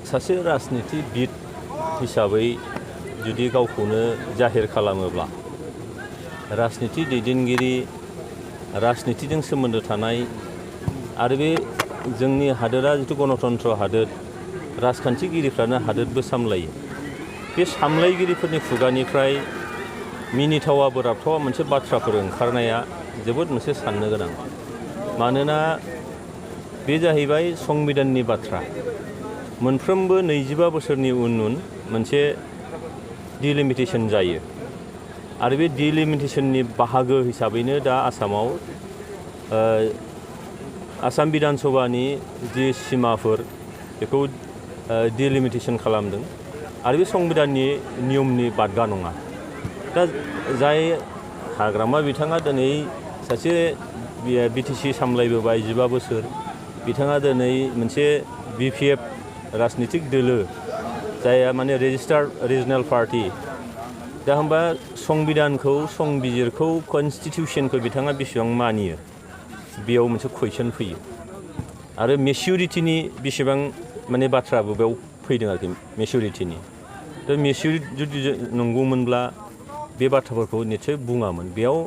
सासे राजनितिबिद हिसाबै जुदि गावखौनो जाहिर खालामोब्ला राजनिति दैदेनगिरि राजनितिजों सोमोन्दो थानाय आरो बे जोंनि हादोरा जिथु गणतन्त्र हादोर राजखान्थिगिरिफ्रानो हादोरबो सामलायो बे सामलायगिरिफोरनि खुगानिफ्राय मिनिथावा बोराबथावा मोनसे बाथ्राफोर ओंखारनाया जोबोद मोनसे साननो गोनां मानोना बे जाहैबाय संबिधाननि बाथ्रा मोनफ्रोमबो 25 बोसोरनि उन मोनसे डिलिमिटेशन जायो आरो बे डिलिमिटेशननि बाहागो हिसाबैनो दा आसामाव आसाम बिधान सभानि जि सिमाफोर बेखौ डिलिमिटेशन खालामदों आरो बे संबिधाननि नियमनि बादगा नङा दा जाय हाग्रामा बिथाङा दिनै सासे बिटिसि सामलायबोबाय 15 बोसोर बिथाङा दिनै मोनसे बिपिएफ राजनितिक दोलो जायहा माने रेजिस्टार्ड रिजनेल पार्टी दा होमबा संबिधानखौ संबिजिरखौ कनस्टिटिउसनखौ बिथाङा बेसेबां मानियो बेयाव मोनसे कुइसन फैयो आरो मेच्युरिटिनि बेसेबां माने बाथ्राबो बेयाव फैदों आरोखि मेच्युरिटिनि दा मेच्युरिटि जुदि नंगौमोनब्ला बे बाथ्राफोरखौ निस्सय बुङामोन बेयाव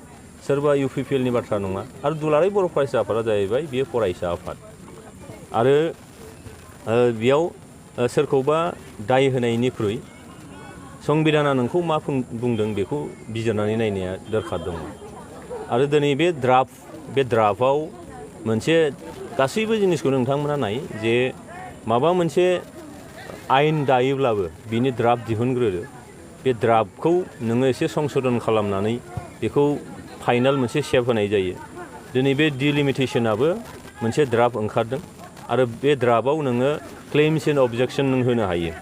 सोरबा इउपिपिएलनि बाथ्रा नङा आरो दुलाराय बर' फरायसा आफादा जाहैबाय बेयो फरायसा आफाद आरो बेयाव सोरखौबा दाय होनायनिख्रुइ संबिधाना नोंखौ मा बुंदों बेखौ बिजिरनानै नायनाया दरखार दङ आरो दिनै बे ड्राफ्टआव मोनसे गासैबो जिनिसखौ नोंथांमोना नाय जे माबा मोनसे आयेन दायोब्लाबो बिनि ड्राफ्ट दिहुनग्रोदो बे ड्राफ्टखौ नोङो एसे संशोधन खालामनानै बेखौ फाइनाल मोनसे शेप होनाय जायो दिनै बे डिलिमिटेशनाबो मोनसे ड्राफ्ट ओंखारदों आरो बे ड्राफ्टआव नोङो क्लेम्स एन्ड अबजेक्शन नों होनो हायो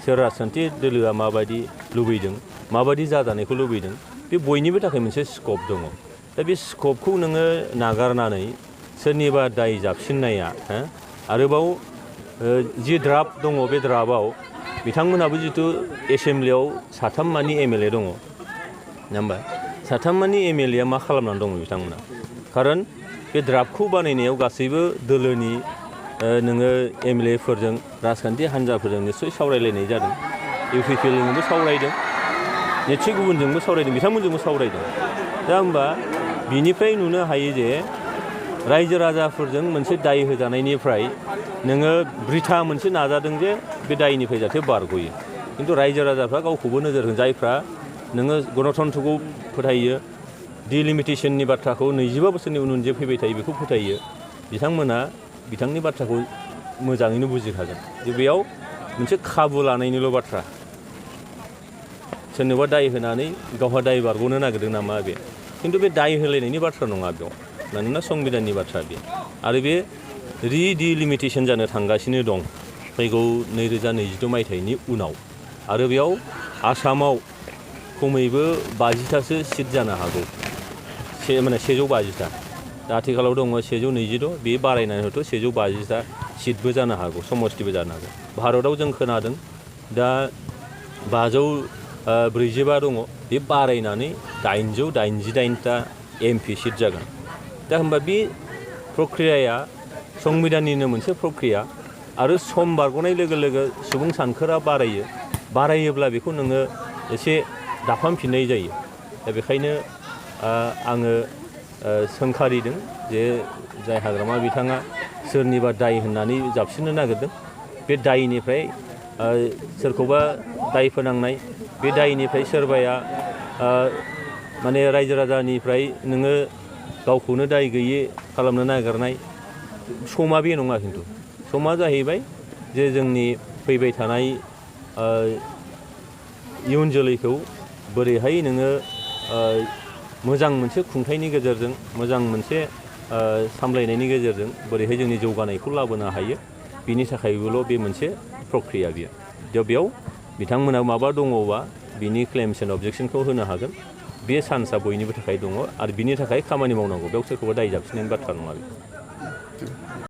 सोर राजखान्थि दोलोआ माबायदि लुबैदों माबायदि जाजानायखौ लुबैदों बे बयनिबो थाखाय मोनसे स्कप दङ दा बे स्कपखौ नोङो नागारनानै सोरनिबा दाय जाबसिननाया आरोबाव जि ड्राफ्ट दङ बे ड्राफ्टआव बिथांमोनाबो जिथु एसेम्ब्लियाव 3 मानि एमएलए दङ नङा होमबा 3 मानि एमएलएआ मा खालामनानै दङ बिथांमोना खारन बे ड्राफ्टखौ बानायनायाव गासैबो दोलोनि नोङो एमएलएफोरजों राजखान्थि हान्जाफोरजों निस्सय सावरायलायनाय जादों इउपिपिएलजोंबो सावरायदों निस्सय गुबुनजोंबो सावरायदों बिथांमोनजोंबो सावरायदों दा होमबा बिनिफ्राय नुनो हायो जे रायजो राजाफोरजों मोनसे दाय होजानायनिफ्राय नोङो बृथा मोनसे नाजादों जे बे दायनिफ्राय जाहाथे बारग'यो खिन्थु रायजो राजाफ्रा गावखौबो नोजोर होन जायफ्रा नोङो गणतन्त्रखौ फोथायो डिलिमिटेशननि बाथ्राखौ 25 बोसोरनि उन जे फैबाय थायो बेखौ फोथायो बिथांमोना बिथांनि बाथ्राखौ मोजाङैनो बुजिखागोन जे बेयाव मोनसे खाबु लानायनिल' बाथ्रा सोरनोबा दाय होनानै गावहा दाय बारग'नो नागिरदों नामा बे खिन्थु बे दाय होलायनायनि बाथ्रा नङा बेयाव मानोना संबिधाननि बाथ्रा बे आरो बे रिडिलिमिटेशन जानो थांगासिनो दं फैगौ 2022 मायथाइनि उनाव आरो बेयाव आसामाव खमैबो 50थासो सिट जानो हागौ माने 150टा दा आथिखालाव दङ 126 बे बारायनानै हयथ' 150टा सिटबो जानो हागौ समस्तिबो जानो हागौ भारतआव जों खोनादों दा 545 दङ बे बारायनानै 888टा एमपि सिट जागोन दा होमबा बे प्रक्रियाया संबिधाननिनो मोनसे प्रक्रिया आरो सम बारग'नाय लोगो लोगो सुबुं सानखोआ बारायोब्ला बेखौ नोङो एसे दाफामफिननाय जायो दा बेखायनो आङो सोंखारिदों जे जाय हाग्रामा बिथाङा सोरनिबा दाय होननानै जाबसिननो नागिरदों बे दायनिफ्राय सोरखौबा दाय फोनांनाय बे दायनिफ्राय सोरबाया माने रायजो राजानिफ्राय नोङो गावखौनो दाय गैयै खालामनो नागिरनाय समा बे नङा खिन्थु समा जाहैबाय जे जोंनि फैबाय थानाय इयुन जोलैखौ बोरैहाय नोङो मोजां मोनसे खुंथायनि गेजेरजों मोजां मोनसे सामलायनायनि गेजेरजों बोरैहाय जोंनि जौगानायखौ लाबोनो हायो बिनि थाखायबोल' बे मोनसे प्रक्रिया बियो दा बेयाव बिथांमोना माबा दङबा बिनि क्लेम्स एन्ड अबजेक्शनखौ होनो हागोन बे चान्सआ बयनिबो थाखाय दङ आरो बिनि थाखाय खामानि मावनांगौ बेयाव सोरखौबा दाय जाबसिननायनि बाथ्रा नङा बे